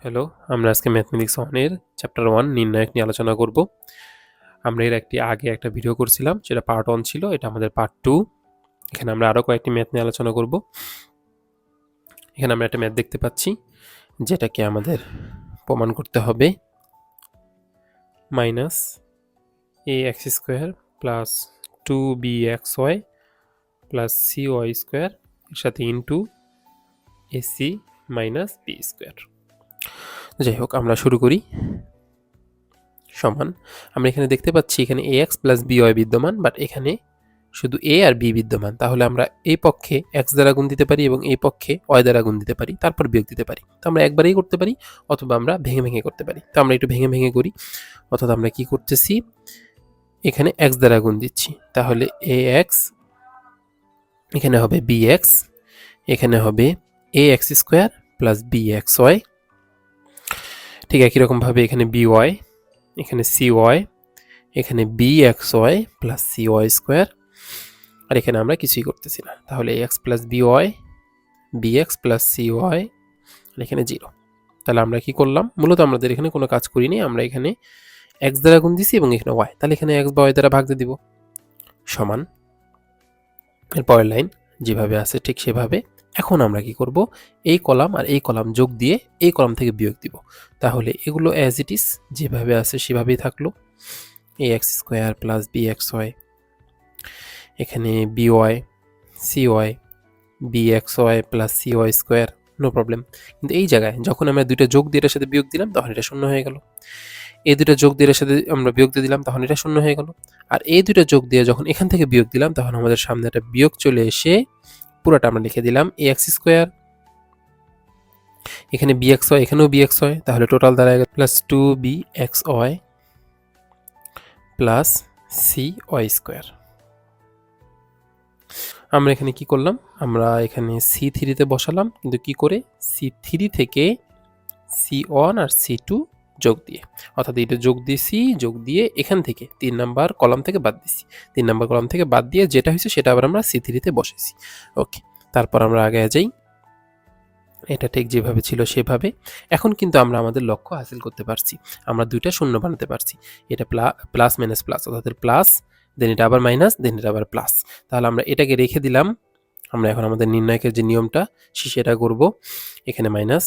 Hello, আমরা আজকে mathematics 1 এর চ্যাপ্টার 1 নির্ণায়ক নিয়ে আলোচনা করব। আমরা এর আগে একটা ভিডিও করছিলাম, সেটা পার্ট 1 ছিল, এটা আমাদের পার্ট 2। এখানে আমরা আরও কয়েকটি ম্যাথ নিয়ে আলোচনা করব। এখানে আমরা একটা ম্যাথ দেখতে পাচ্ছি, যেটাকে আমাদের প্রমাণ করতে হবে minus A X square plus 2bxy plus cy square এর সাথে into AC minus B square. যাই হোক, আমরা শুরু করি। সমান আমরা এখানে দেখতে পাচ্ছি এখানে এ এক্স প্লাস বি ওয়াই বিদ্যমান, বাট এখানে শুধু এ আর বি বিদ্যমান। তাহলে আমরা এই পক্ষে এক্স দ্বারা গুণ দিতে পারি এবং এই পক্ষে ওয়াই দ্বারা গুণ দিতে পারি, তারপর বিয়োগ দিতে পারি। তো আমরা একবারেই করতে পারি, অথবা আমরা ভেঙে ভেঙে করতে পারি। তো আমরা একটু ভেঙে ভেঙে করি। অর্থাৎ আমরা কি করতেছি, এখানে এক্স দ্বারা গুণ দিচ্ছি। তাহলে এ এক্স, এখানে হবে বি এক্স, এখানে হবে A X square plus B X Y. ঠিক একই রকমভাবে এখানে বি ওয়াই, এখানে সি ওয়াই, এখানে B X Y plus C Y square. আর এখানে আমরা কিছুই করতেছি না। তাহলে X plus B Y, B X plus C Y, আর এখানে 0। তাহলে আমরা কি করলাম, মূলত আমাদের এখানে কোনো কাজ করিনি, আমরা এখানে এক্স দ্বারা গুণ দিছি এবং এখানে ওয়াই। তাহলে এখানে এক্স বা ওয়াই দ্বারা ভাগ দিয়ে দিব। সমান এর পরের লাইন যেভাবে আছে ঠিক সেভাবে। এখন আমরা কি করব, এই কলাম আর এই কলাম যোগ দিয়ে এই কলাম থেকে বিয়োগ দিব। তাহলে এগুলো অ্যাজ ইট ইজ যেভাবে আছে সেভাবেই থাকলো। A X square plus B X Y, এখানে B Y C Y, B X Y plus C Y square, no problem. কিন্তু এই জায়গায় যখন আমরা দুইটা যোগ দিয়ে এটার সাথে বিয়োগ দিলাম, তখন এটা শূন্য হয়ে গেল। এই দুটো যোগ দিয়ে এর সাথে আমরা বিয়োগ দিয়ে দিলাম, তখন এটা শূন্য হয়ে গেল। আর এই দুটো যোগ দিয়ে যখন এখান থেকে বিয়োগ দিলাম, তখন আমাদের সামনে একটা বিয়োগ চলে এসে পুরোটা আমরা লিখে দিলাম এ এক্স স্কোয়ার, এখানে বি এক্স ওয়াই, এখানেও বি এক্স ওয়াই। তাহলে টোটাল দাঁড়ায় plus 2bxy plus C Y square. আমরা এখানে কি করলাম, আমরা এখানে C3-তে বসালাম, কিন্তু কি করে, C3 থেকে C1 আর C2 যোগ দিয়ে। অর্থাৎ এটা যোগ দিয়েছি, যোগ দিয়ে এখান থেকে 3 নাম্বার কলাম থেকে বাদ দিছি। 3 নাম্বার কলাম থেকে বাদ দিয়ে যেটা হয়েছে সেটা আবার আমরা C3-তে বসেছি। ওকে, তারপর আমরা আগে যাই। এটা ঠিক যেভাবে ছিল সেভাবে। এখন কিন্তু আমরা আমাদের লক্ষ্য হাসিল করতে পারছি। আমরা দুইটা শূন্য বানাতে পারছি। এটা প্লাস মাইনাস প্লাস, অর্থাৎ প্লাস, দেন এটা আবার মাইনাস, দেন এটা আবার প্লাস। তাহলে আমরা এটাকে রেখে দিলাম। আমরা এখন আমাদের নির্ণায়কের যে নিয়মটা সেটা করব। এখানে minus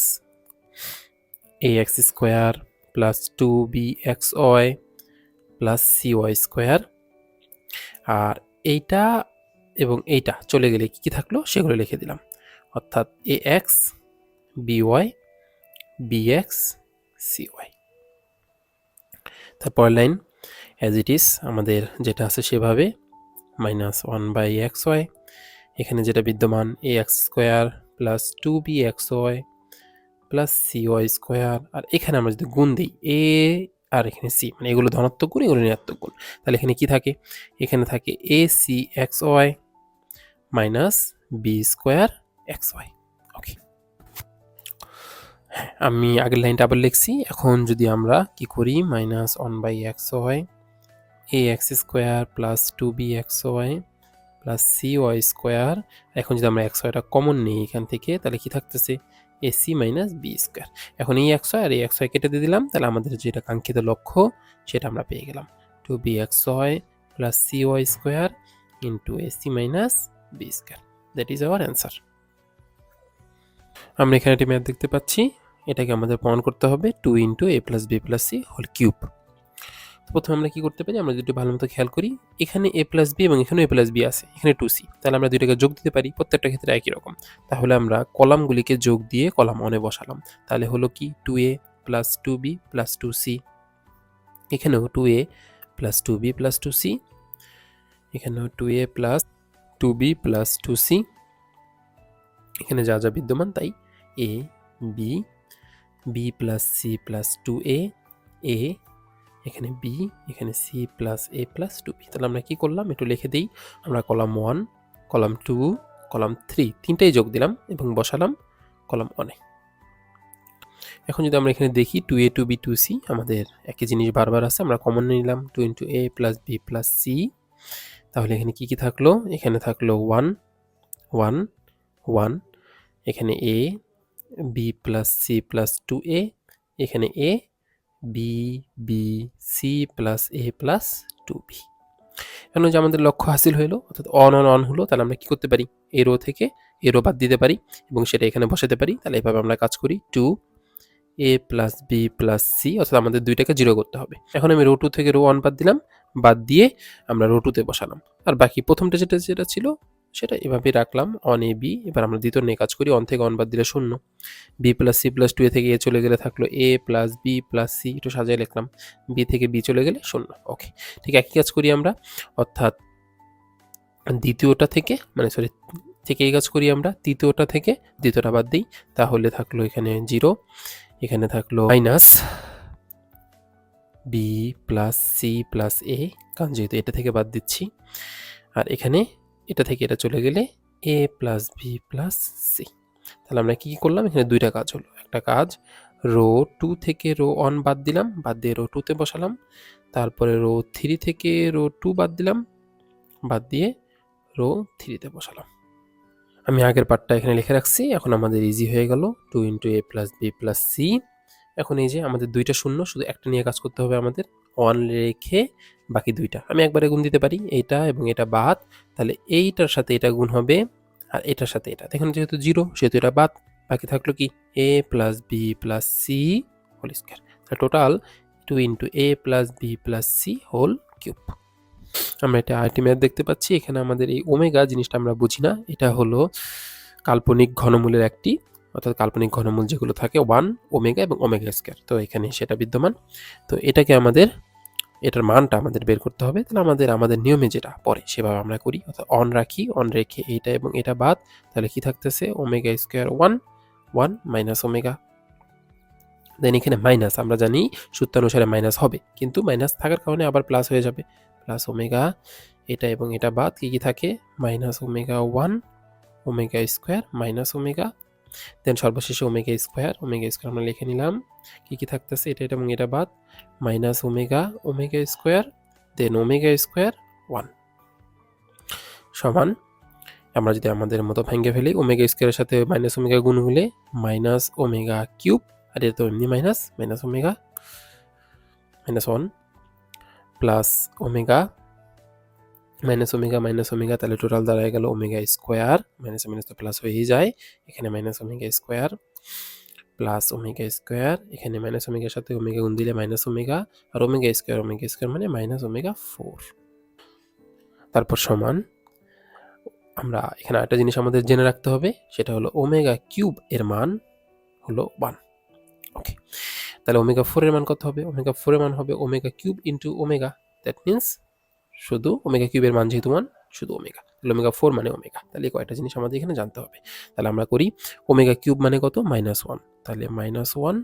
A X square plus 2bxy plus C Y square. আর এইটা এবং এইটা চলে গেলে কি থাকলো সেগুলো লিখে দিলাম। অর্থাৎ A X B Y B X C Y. তারপর লাইন অ্যাজ ইট ইজ আমাদের যেটা আছে সেভাবে, মাইনাস 1/xy, এখানে যেটা বিদ্যমান A X square plus 2bxy plus C Y square. আর এখানে আমরা যদি গুণ দিই এ আর এখানে সি, মানে এগুলো ধনাত্মক গুণ, এগুলো ঋণাত্মক গুণ। তাহলে এখানে কি থাকে, এখানে থাকে A C X Y minus B square X Y. Okay, আমি আগের লাইনটা আবার লিখছি। এখন যদি আমরা কি করি, minus 1/xy A X square plus 2bxy plus C Y square. এখন যদি আমরা এক্স ওয়াইটা কমন নিই এখান থেকে, তাহলে কি থাকতেছে, এসি মাইনাস বি স্কোয়ার। এখন এই এক্স ওয়াই আর এই এক্স ওয়াই কেটে দিয়ে দিলাম, তাহলে আমাদের যেটা কাঙ্ক্ষিত লক্ষ্য সেটা আমরা পেয়ে গেলাম। 2bxy plus C Y square into AC minus B square, that is our answer. আমরা এখানে একটি ম্যাথ দেখতে পাচ্ছি, এটাকে আমাদের প্রমাণ করতে হবে 2 into A plus B plus C whole cube. প্রথমে আমরা কি করতে পারি, আমরা যদি ভালো মতো খেয়াল করি, এখানে এ প্লাস বি এবং এখানে এ প্লাস বি আছে, এখানে 2c। তাহলে আমরা দুইটাকে যোগ দিতে পারি, প্রত্যেকটা ক্ষেত্রে একই রকম। তাহলে আমরা কলামগুলিকে যোগ দিয়ে কলাম 1-এ বসালাম। তাহলে হলো কি 2a plus 2b plus 2c, এখানেও 2a plus 2b plus 2c, এখানেও 2a plus 2b plus 2c, এখানে যা যা বিদ্যমান তাই a b, b plus c plus 2a, a, এখানে b, এখানে c plus a plus 2b। তাহলে আমরা কি করলাম, একটু লিখে দিই। আমরা কলাম 1, কলাম 2, কলাম 3 তিনটাই যোগ দিলাম এবং বসালাম কলাম 1-এ। এখন যদি আমরা এখানে দেখি 2a 2b 2c, আমাদের একই জিনিস বারবার আছে, আমরা কমন নিলাম 2 into a plus b plus c। তাহলে এখানে কি কি থাকলো, এখানে থাকলো 1 1 1, এখানে a b plus c plus 2a, এখানে A B B C plus A plus 2b। এখন যে আমাদের লক্ষ্য হাসিল হলো, অর্থাৎ অন অন অন হলো, তাহলে আমরা কি করতে পারি, এ রো থেকে এ রো বাদ দিতে পারি এবং সেটা এখানে বসাতে পারি। তাহলে এভাবে আমরা কাজ করি, 2a plus B plus C, অর্থাৎ আমাদের দুইটাকে জিরো করতে হবে। এখন আমি রো 2 থেকে রো 1 বাদ দিলাম, বাদ দিয়ে আমরা রো 2তে বসালাম, আর বাকি প্রথমটা যেটা ছিল সেটা এভাবেই রাখলাম, অন এ বি। এবার আমরা দ্বিতীয় নিয়ে কাজ করি, অন থেকে অন বাদ দিলে 0, বি প্লাস সি প্লাস 2 এ থেকে এ চলে গেলে থাকলো এ প্লাস বি প্লাস সি, একটু সাজিয়ে লিখলাম, বি থেকে বি চলে গেলে 0। ওকে, ঠিক একই কাজ করি আমরা, অর্থাৎ দ্বিতীয়টা থেকে থেকে এই কাজ করি আমরা, তৃতীয়টা থেকে দ্বিতীয়টা বাদ দিই, তাহলে থাকলো এখানে 0, এখানে থাকলো minus B plus C plus A, কারণ যেহেতু এটা থেকে বাদ দিচ্ছি, আর এখানে এটা থেকে এটা চলে গেলে এ প্লাস বি প্লাস সি। তাহলে আমরা কি করলাম, এখানে দুইটা কাজ হলো। একটা কাজ, রো 2 থেকে রো 1 বাদ দিলাম, বাদ দিয়ে রো 2তে বসালাম, তারপরে রো 3 থেকে রো 2 বাদ দিলাম, বাদ দিয়ে রো 3তে বসালাম। আমি আগের পার্টটা এখানে লিখে রাখছি, এখন আমাদের ইজি হয়ে গেল, 2 into A plus B plus C. এখন এই যে আমাদের দুইটা শূন্য, শুধু একটা নিয়ে কাজ করতে হবে আমাদের, 1 রেখে বাকি দুইটা আমি একবারে গুণ দিতে পারি, এইটা এবং এটা বাদ, তাহলে এইটার সাথে এটা গুণ হবে, আর এটার সাথে এটা, দেখুন যেহেতু 0 সেহেতু এটা বাদ, বাকি থাকলো কি A plus B plus C whole square. তাহলে total 2 into A plus B plus C whole cube. আমরা এটা আরেকটি ম্যাথ দেখতে পাচ্ছি, এখানে আমাদের এই ওমেগা জিনিসটা আমরা বুঝি না, এটা হলো কাল্পনিক ঘনমূলের একটি, অর্থাৎ কাল্পনিক ঘনমূল যেগুলো থাকে 1 ওমেগা এবং ওমেগা স্কয়ার, তো এখানে সেটা বিদ্যমান। তো এটাকে আমাদের, এটার মানটা আমাদের বের করতে হবে। তাহলে আমাদের নিয়মে যেটা পড়ে সেভাবে আমরা করি, অর্থাৎ অন রাখি, অন রেখে এটা এবং এটা বাদ, তাহলে কি থাকতেছে, ওমেগা স্কয়ার 1 মাইনাস ওমেগা, দেন এখানে মাইনাস, আমরা জানি সূত্রানুসারে মাইনাস হবে, কিন্তু মাইনাস থাকার কারণে আবার প্লাস হয়ে যাবে, প্লাস ওমেগা, এটা এবং এটা বাদ কি থাকে, minus omega 1 omega square minus omega, then সর্বশেষে ওমেগা স্কয়ার আমরা লিখে নিলাম, কি থাকতেছে, এটা এবং এটা বাদ, মাইনাস ওমেগা স্কয়ার, দেন ওমেগা স্কয়ার 1 সমান, আমরা যদি আমাদের মতো ভেঙে ফেলি, ওমেগা স্কয়ারের সাথে মাইনাস ওমেগা গুণ হলে মাইনাস ওমেগা কিউব, আর এটা তো এমনি minus omega minus 1 plus omega minus omega, তাহলে টোটাল দাঁড়ায় গেল ওমেগা স্কোয়ার, মাইনাস মাইনাস তো প্লাস হয়েই যায়, এখানে minus omega square plus omega square, এখানে মাইনাস ওমেগার সাথে ওমেগা গুণ দিলে মাইনাস ওমেগা, আর ওমেগা স্কোয়ার মানে মাইনাস ওমেগা 4। তারপর সমান, আমরা এখানে একটা জিনিস আমাদের জেনে রাখতে হবে, সেটা হলো ওমেগা কিউব এর মান হলো 1। ওকে, তাহলে ওমেগা 4 এর মান কত হবে, ওমেগা 4 এর মান হবে omega cube into omega, that means শুধু ওমেগা কিউবের মান যেহেতু 1, শুধু ওমেগা, তাহলে ওমেগা 4 মানে ওমেগা। তাহলে কয়টা জিনিস আমাদের এখানে জানতে হবে, তাহলে আমরা করি, ওমেগা কিউব মানে কত, -1, তাহলে -1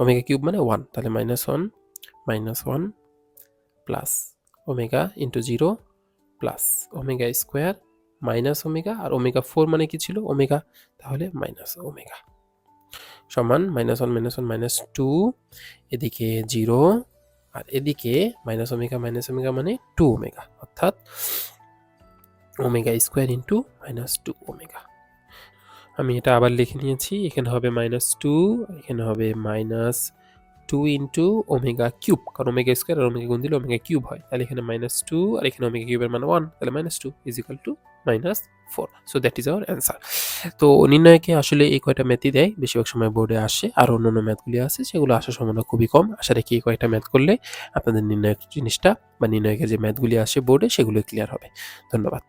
ওমেগা কিউব মানে 1, তাহলে -1 plus omega into 0 plus omega square minus omega, আর ওমেগা 4 মানে কি ছিল, ওমেগা, তাহলে মাইনাস ওমেগা সমান -1 -2, এদিকে 0, আর এদিকে মাইনাস ওমেগা মানে 2 ওমেগা, অর্থাৎ ওমেগা স্কোয়ার ইন্টু -2 ওমেগা। আমি এটা আবার লিখে নিয়েছি, এখানে হবে -2, এখানে হবে -2 ইন্টু ওমেগা কিউব, কারণ ওমেগা স্কোয়ার আর ওমেগা গুণ দিলে ওমেগা কিউব হয়, তাহলে এখানে -2, আর এখানে ওমেগা কিউবের মান 1, তাহলে -2 is equal to -4। So that is our answer. তো নির্ণয়কে আসলে এই কয়টা ম্যাথই দেয়, বেশিরভাগ সময় বোর্ডে আসে, আর অন্যান্য ম্যাথগুলি আছে সেগুলো আসার সম্ভাবনা খুবই কম। আশা রাখি এই কয়টা ম্যাথ করলে আপনাদের নির্ণয়ের জিনিসটা বা নির্ণয়কে যে ম্যাথগুলি আসে বোর্ডে সেগুলো ক্লিয়ার হবে। ধন্যবাদ।